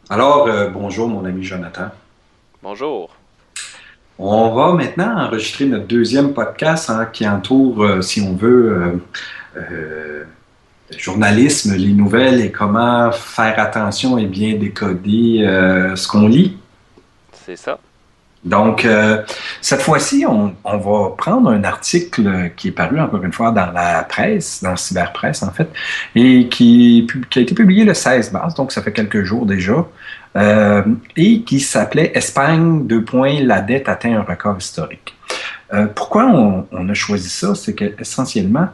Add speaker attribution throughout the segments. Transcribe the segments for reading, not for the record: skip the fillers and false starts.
Speaker 1: Alors, bonjour mon ami Jonathan.
Speaker 2: Bonjour.
Speaker 1: On va maintenant enregistrer notre deuxième podcast qui entoure, si on veut, euh, le journalisme, les nouvelles et comment faire attention et bien décoder ce qu'on lit.
Speaker 2: C'est ça.
Speaker 1: Donc, cette fois-ci, on va prendre un article qui est paru encore une fois dans la presse, dans Cyberpresse en fait, et qui a été publié le 16 mars, donc ça fait quelques jours déjà, et qui s'appelait Espagne, deux points, la dette atteint un record historique. Pourquoi on a choisi ça? C'est que essentiellement,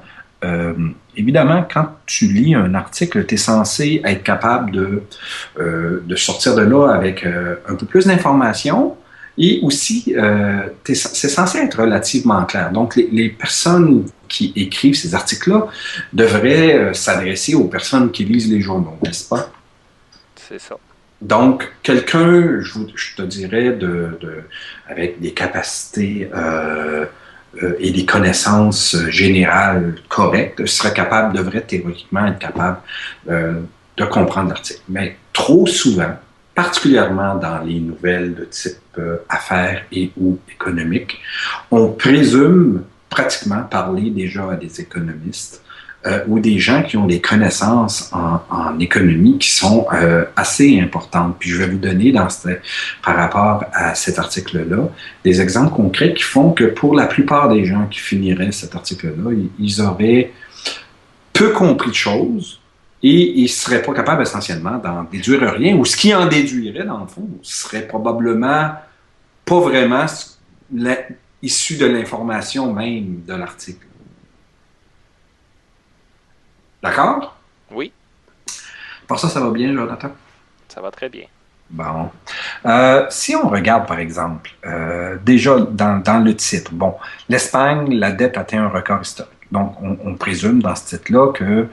Speaker 1: euh, évidemment, quand tu lis un article, tu es censé être capable de sortir de là avec un peu plus d'informations et aussi, c'est censé être relativement clair. Donc, les personnes qui écrivent ces articles-là devraient s'adresser aux personnes qui lisent les journaux, n'est-ce pas?
Speaker 2: C'est ça.
Speaker 1: Donc, quelqu'un, je te dirais, avec des capacités et des connaissances générales correctes, serait capable, devrait théoriquement être capable euh, de comprendre l'article. Mais trop souvent, particulièrement dans les nouvelles de type affaires et ou économiques, on présume pratiquement parler déjà à des économistes ou des gens qui ont des connaissances en économie qui sont assez importantes. Puis je vais vous donner par rapport à cet article-là des exemples concrets qui font que pour la plupart des gens qui finiraient cet article-là, ils auraient peu compris de choses et ils ne seraient pas capables essentiellement d'en déduire rien, ou ce qui en déduirait, dans le fond, serait probablement pas vraiment issu de l'information même de l'article. D'accord?
Speaker 2: Oui,
Speaker 1: Pour ça, ça va bien, Jonathan?
Speaker 2: ça va très bien.
Speaker 1: Bon. Si on regarde, par exemple, déjà dans le titre, bon, l'Espagne, la dette atteint un record historique. Donc, on présume dans ce titre-là que,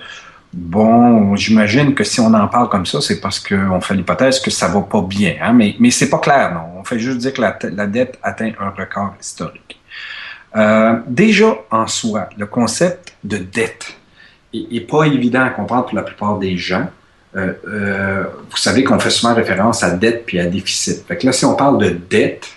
Speaker 1: bon, j'imagine que si on en parle comme ça, c'est parce qu'on fait l'hypothèse que ça va pas bien, hein, mais c'est pas clair, non. On fait juste dire que la dette atteint un record historique. Déjà, en soi, le concept de dette est pas évident à comprendre pour la plupart des gens. Vous savez qu'on fait souvent référence à dette puis à déficit. Fait que là, si on parle de dette,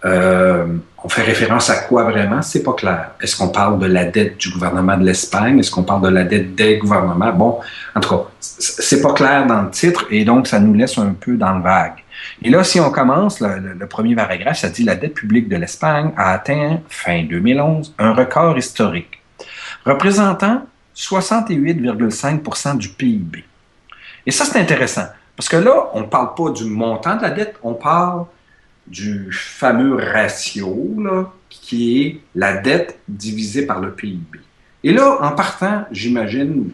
Speaker 1: on fait référence à quoi vraiment? C'est pas clair. Est-ce qu'on parle de la dette du gouvernement de l'Espagne? Est-ce qu'on parle de la dette des gouvernements? Bon, en tout cas, c'est pas clair dans le titre et donc ça nous laisse un peu dans le vague. Et là, si on commence, le premier paragraphe, ça dit la dette publique de l'Espagne a atteint, fin 2011, un record historique, représentant 68,5 du PIB. Et ça, c'est intéressant. Parce que là, on ne parle pas du montant de la dette, on parle du fameux ratio, là, qui est la dette divisée par le PIB. Et là, en partant, j'imagine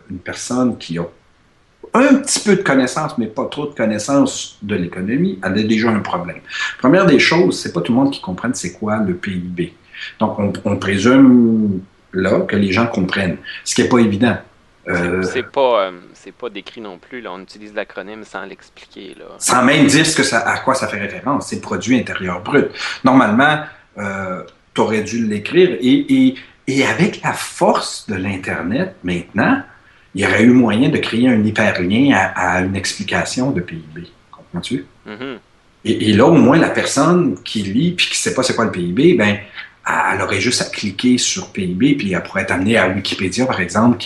Speaker 1: une personne qui a un petit peu de connaissances, mais pas trop de connaissances de l'économie, elle a déjà un problème. Première des choses, c'est pas tout le monde qui comprenne c'est quoi le PIB. Donc, on présume là que les gens comprennent, ce qui n'est pas évident. Euh,
Speaker 2: C'est pas décrit non plus, là. On utilise l'acronyme sans l'expliquer, là.
Speaker 1: Sans même dire à quoi ça fait référence. C'est produit intérieur brut. Normalement, tu aurais dû l'écrire et avec la force de l'Internet maintenant, il y aurait eu moyen de créer un hyperlien à une explication de PIB. Comprends-tu?
Speaker 2: Mhm.
Speaker 1: Et là, au moins, la personne qui lit puis qui ne sait pas c'est quoi le PIB, ben, elle aurait juste à cliquer sur PIB puis elle pourrait être amenée à Wikipédia, par exemple,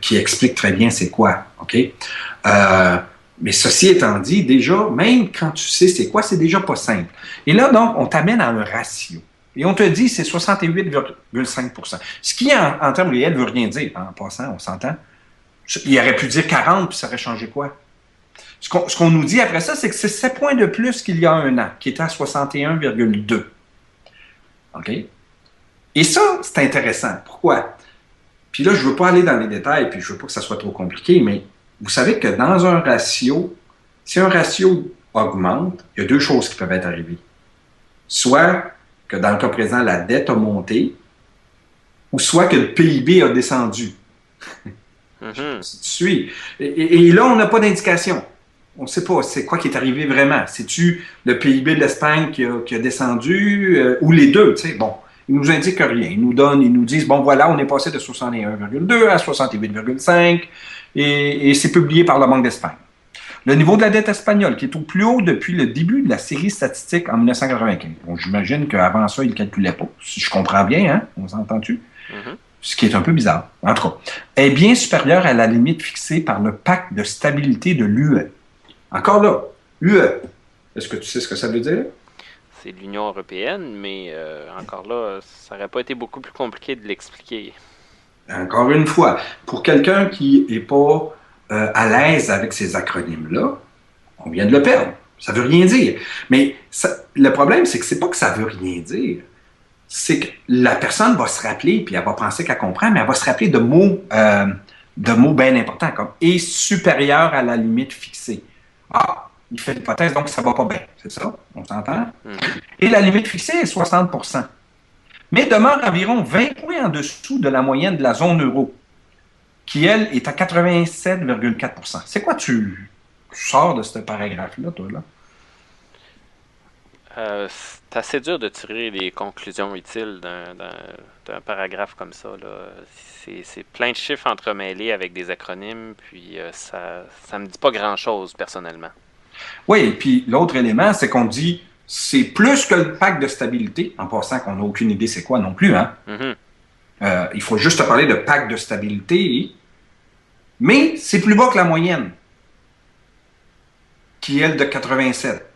Speaker 1: qui explique très bien c'est quoi. OK? Euh, mais ceci étant dit, déjà, même quand tu sais c'est quoi, c'est déjà pas simple. Et là, donc, on t'amène à un ratio. Et on te dit c'est 68,5. Ce qui, en termes réels, veut rien dire. En passant, on s'entend. Il aurait pu dire 40, puis ça aurait changé quoi? Ce qu'on nous dit après ça, c'est que c'est 7 points de plus qu'il y a un an, qui était à 61,2. OK? Et ça, c'est intéressant. Pourquoi? Puis là, je ne veux pas aller dans les détails, puis je ne veux pas que ça soit trop compliqué, mais vous savez que dans un ratio, si un ratio augmente, il y a deux choses qui peuvent être arrivées. Soit que dans le cas présent, la dette a monté, ou soit que le PIB a descendu. Je ne sais pas
Speaker 2: Mhm.
Speaker 1: si tu suis. Et là, on n'a pas d'indication. On ne sait pas c'est quoi qui est arrivé vraiment. C'est-tu le PIB de l'Espagne qui a descendu ou les deux? Tu sais? Bon, ils nous indiquent rien. Ils nous disent, bon voilà, on est passé de 61,2 à 68,5 et c'est publié par la Banque d'Espagne. Le niveau de la dette espagnole, qui est au plus haut depuis le début de la série statistique en 1995. Bon, j'imagine qu'avant ça, il ne calculait pas. Si je comprends bien, hein? On s'entend-tu?
Speaker 2: Mhm.
Speaker 1: Ce qui est un peu bizarre. En tout cas, est bien supérieur à la limite fixée par le pacte de stabilité de l'UE. Encore là, UE. Est-ce que tu sais ce que ça veut dire?
Speaker 2: C'est l'Union européenne, mais encore là, ça aurait pas été beaucoup plus compliqué de l'expliquer.
Speaker 1: Encore une fois, pour quelqu'un qui n'est pas à l'aise avec ces acronymes-là, on vient de le perdre. Ça veut rien dire. Mais le problème, c'est que c'est pas que ça veut rien dire. C'est que la personne va se rappeler, puis elle va penser qu'elle comprend, mais elle va se rappeler de mots bien importants, comme est supérieur à la limite fixée. Ah, il fait l'hypothèse, donc ça va pas bien. C'est ça? On s'entend?
Speaker 2: Mhm.
Speaker 1: Et la limite fixée est 60%, mais demeure environ 20 points en dessous de la moyenne de la zone euro, qui, elle, est à 87,4%. C'est quoi tu sors de ce paragraphe-là, toi, là?
Speaker 2: C'est assez dur de tirer des conclusions utiles d'un paragraphe comme ça, là. C'est plein de chiffres entremêlés avec des acronymes, puis ça me dit pas grand-chose personnellement.
Speaker 1: Oui, et puis l'autre élément, c'est qu'on dit c'est plus que le pacte de stabilité, en passant qu'on n'a aucune idée c'est quoi non plus, hein?
Speaker 2: Mhm.
Speaker 1: Il faut juste parler de pacte de stabilité, mais c'est plus bas que la moyenne, qui est elle de 87.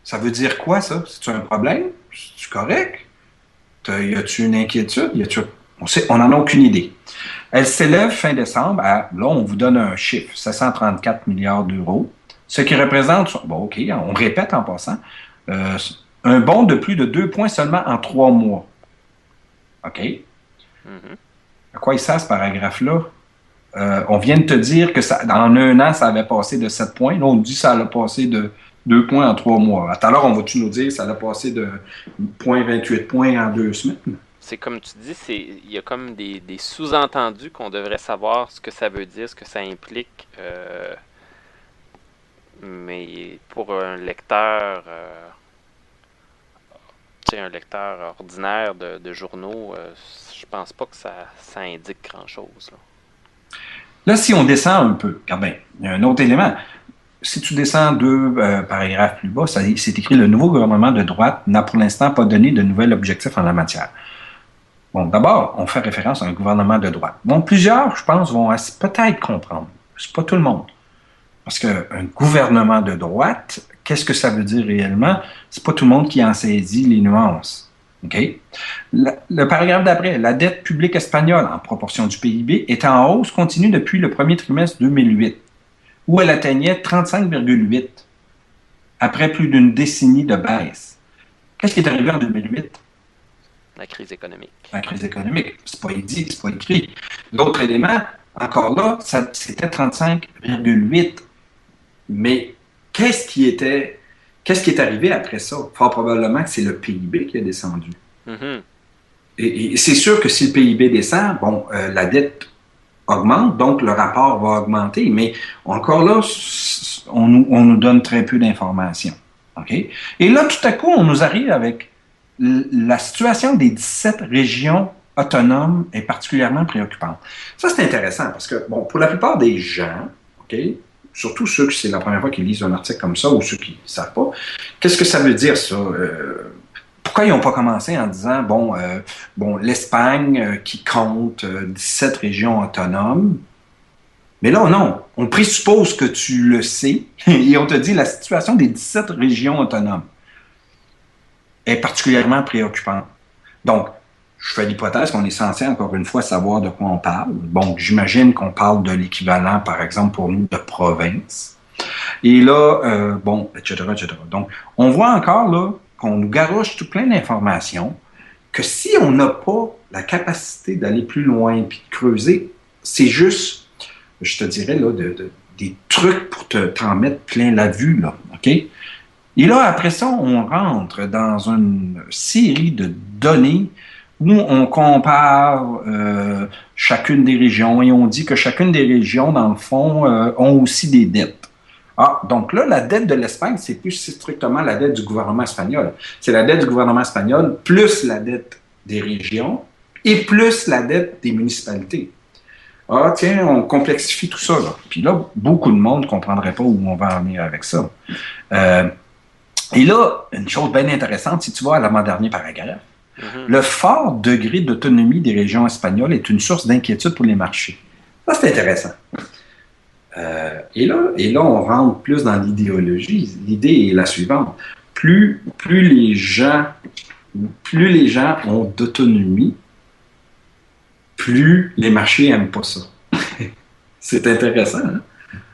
Speaker 1: Ça veut dire quoi, ça? C'est-tu un problème? C'est-tu correct? Y a-tu une inquiétude? On n'en a aucune idée. Elle s'élève fin décembre à, là, on vous donne un chiffre, 734 milliards d'euros, ce qui représente, bon, OK, on répète en passant, euh, un bond de plus de 2 points seulement en 3 mois. OK?
Speaker 2: Mhm.
Speaker 1: À quoi il sert ce paragraphe-là? On vient de te dire que ça, en un an, ça avait passé de 7 points. Là, on dit que ça allait passer de 2 points en 3 mois. À tout à l'heure, on va-tu nous dire que ça allait passer de 0,28 points en 2 semaines?
Speaker 2: C'est comme tu dis, il y a comme des sous-entendus qu'on devrait savoir ce que ça veut dire, ce que ça implique. Mais pour un lecteur, tu sais, un lecteur ordinaire de journaux, je pense pas que ça indique grand-chose, là.
Speaker 1: Là, si on descend un peu, regarde bien, il y a un autre élément. Si tu descends 2 paragraphes plus bas, c'est écrit le nouveau gouvernement de droite n'a pour l'instant pas donné de nouvel objectif en la matière. Bon, d'abord, on fait référence à un gouvernement de droite. Bon, plusieurs, je pense, vont peut-être comprendre. C'est pas tout le monde. Parce qu'un gouvernement de droite, qu'est-ce que ça veut dire réellement? C'est pas tout le monde qui en saisit les nuances. OK? Le paragraphe d'après, la dette publique espagnole en proportion du PIB est en hausse continue depuis le premier trimestre 2008, où elle atteignait 35,8 après plus d'une décennie de baisse. Qu'est-ce qui est arrivé en 2008?
Speaker 2: La crise économique.
Speaker 1: La crise économique. C'est pas dit, c'est pas écrit. L'autre élément, encore là, c'était 35,8. Mais qu'est-ce qui est arrivé après ça? Fort probablement que c'est le PIB qui a descendu.
Speaker 2: Mhm.
Speaker 1: Et c'est sûr que si le PIB descend, bon, la dette augmente, donc le rapport va augmenter. Mais encore là, on nous donne très peu d'informations. OK? Et là, tout à coup, on nous arrive avec la situation des 17 régions autonomes est particulièrement préoccupante. Ça, c'est intéressant parce que, bon, pour la plupart des gens, OK, surtout ceux que c'est la première fois qu'ils lisent un article comme ça ou ceux qui ne savent pas, qu'est-ce que ça veut dire, ça? Pourquoi ils n'ont pas commencé en disant, bon l'Espagne qui compte 17 régions autonomes, mais là, non. On présuppose que tu le sais et on te dit la situation des 17 régions autonomes est particulièrement préoccupante. Donc, je fais l'hypothèse qu'on est censé, encore une fois, savoir de quoi on parle. Bon, j'imagine qu'on parle de l'équivalent, par exemple, pour nous, de province. Et là, bon, etc., etc. Donc, on voit encore, là, qu'on nous garoche tout plein d'informations, que si on n'a pas la capacité d'aller plus loin puis de creuser, c'est juste, je te dirais, là, des trucs pour t'en mettre plein la vue, là, OK? Et là, après ça, on rentre dans une série de données où on compare chacune des régions et on dit que chacune des régions, dans le fond, ont aussi des dettes. Ah, donc là, la dette de l'Espagne, c'est plus strictement la dette du gouvernement espagnol. C'est la dette du gouvernement espagnol plus la dette des régions et plus la dette des municipalités. Ah, tiens, on complexifie tout ça, là. Puis là, beaucoup de monde ne comprendrait pas où on va en venir avec ça. Euh, et là, une chose bien intéressante, si tu vas à l'avant-dernier paragraphe,
Speaker 2: Mhm.
Speaker 1: le fort degré d'autonomie des régions espagnoles est une source d'inquiétude pour les marchés. Ça, c'est intéressant. Et là, on rentre plus dans l'idéologie. L'idée est la suivante. Plus les gens ont d'autonomie, plus les marchés n'aiment pas ça. C'est intéressant, hein?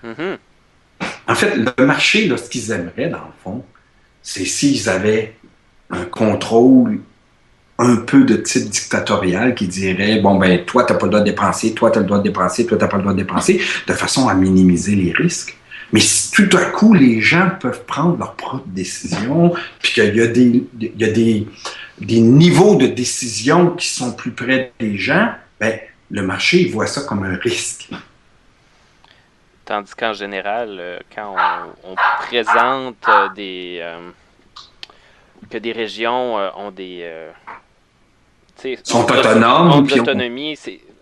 Speaker 2: Mhm.
Speaker 1: En fait, le marché, là, ce qu'ils aimeraient, dans le fond, c'est s'ils avaient un contrôle un peu de type dictatorial qui dirait, bon, ben, toi, tu n'as pas le droit de dépenser, toi, tu as le droit de dépenser, toi, tu n'as pas le droit de dépenser, de façon à minimiser les risques. Mais si tout à coup, les gens peuvent prendre leurs propres décisions, puis qu'il y a des niveaux de décision qui sont plus près des gens, ben, le marché, il voit ça comme un risque.
Speaker 2: Tandis qu'en général, quand on présente que des régions ont tu sais,
Speaker 1: Ils sont autonomes,
Speaker 2: ont de
Speaker 1: puis
Speaker 2: l'autonomie,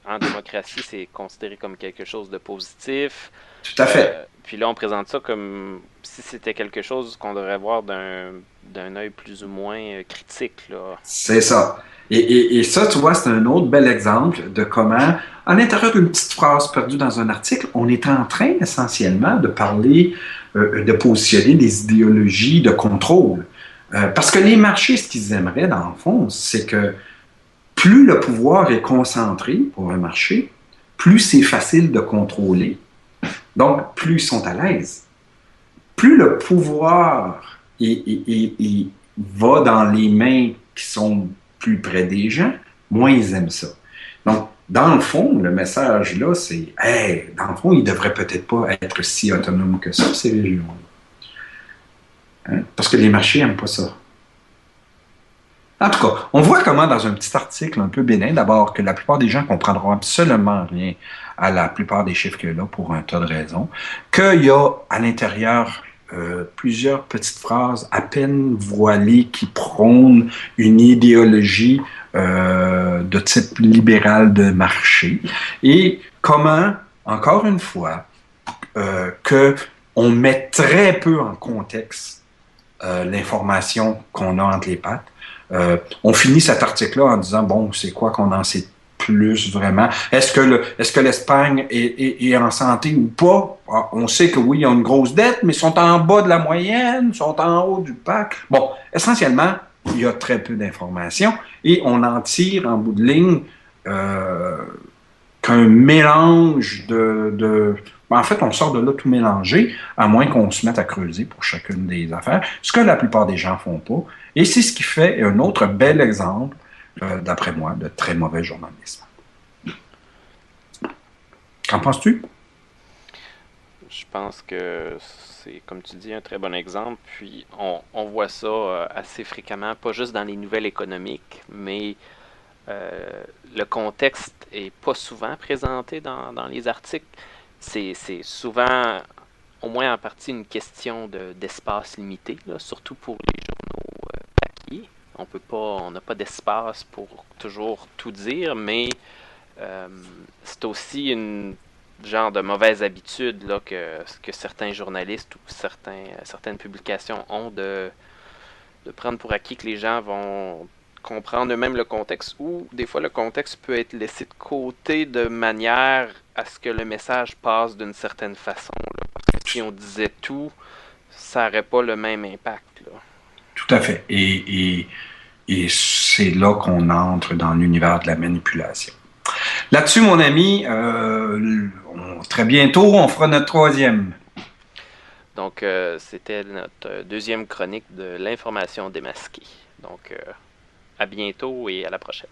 Speaker 2: en démocratie, c'est considéré comme quelque chose de positif.
Speaker 1: tout à fait.
Speaker 2: Puis là, on présente ça comme si c'était quelque chose qu'on devrait voir d'un œil plus ou moins critique, là.
Speaker 1: C'est ça. Et ça, tu vois, c'est un autre bel exemple de comment, à l'intérieur d'une petite phrase perdue dans un article, on est en train essentiellement de parler, de positionner des idéologies de contrôle. Parce que les marchés, ce qu'ils aimeraient, dans le fond, c'est que plus le pouvoir est concentré pour un marché, plus c'est facile de contrôler. Donc, plus ils sont à l'aise. Plus le pouvoir va dans les mains qui sont plus près des gens, moins ils aiment ça. Donc, dans le fond, le message là, c'est, hey, dans le fond, ils ne devraient peut-être pas être si autonomes que ça, ces régions. Hein? Parce que les marchés n'aiment pas ça. En tout cas, on voit comment dans un petit article un peu bénin, d'abord, que la plupart des gens comprendront absolument rien à la plupart des chiffres qu'il y a là pour un tas de raisons, qu'il y a à l'intérieur plusieurs petites phrases à peine voilées qui prônent une idéologie de type libéral de marché et comment, encore une fois, que on met très peu en contexte l'information qu'on a entre les pattes. On finit cet article-là en disant, bon, c'est quoi qu'on en sait plus vraiment? Est-ce que l'Espagne est en santé ou pas? Ah, on sait que oui, ils ont une grosse dette, mais ils sont en bas de la moyenne, ils sont en haut du pack. Bon, essentiellement, il y a très peu d'informations et on en tire en bout de ligne euh, qu'un mélange ben, en fait, on sort de là tout mélangé, à moins qu'on se mette à creuser pour chacune des affaires, ce que la plupart des gens font pas. Et c'est ce qui fait un autre bel exemple, d'après moi, de très mauvais journalisme. Qu'en penses-tu?
Speaker 2: Je pense que c'est, comme tu dis, un très bon exemple. Puis on voit ça assez fréquemment, pas juste dans les nouvelles économiques, mais le contexte est pas souvent présenté dans les articles. C'est souvent, au moins en partie, une question d'espace limité, là, surtout pour les journaux papier. On n'a pas d'espace pour toujours tout dire, mais euh, c'est aussi une genre de mauvaise habitude là, que certains journalistes ou certaines publications ont de prendre pour acquis que les gens vont comprendre eux-mêmes le contexte ou des fois le contexte peut être laissé de côté de manière à ce que le message passe d'une certaine façon. Là. Parce que si on disait tout, ça n'aurait pas le même impact. Là.
Speaker 1: Tout à fait. Et c'est là qu'on entre dans l'univers de la manipulation. Là-dessus, mon ami, très bientôt, on fera notre troisième.
Speaker 2: Donc, c'était notre deuxième chronique de l'information démasquée. Donc, à bientôt et à la prochaine.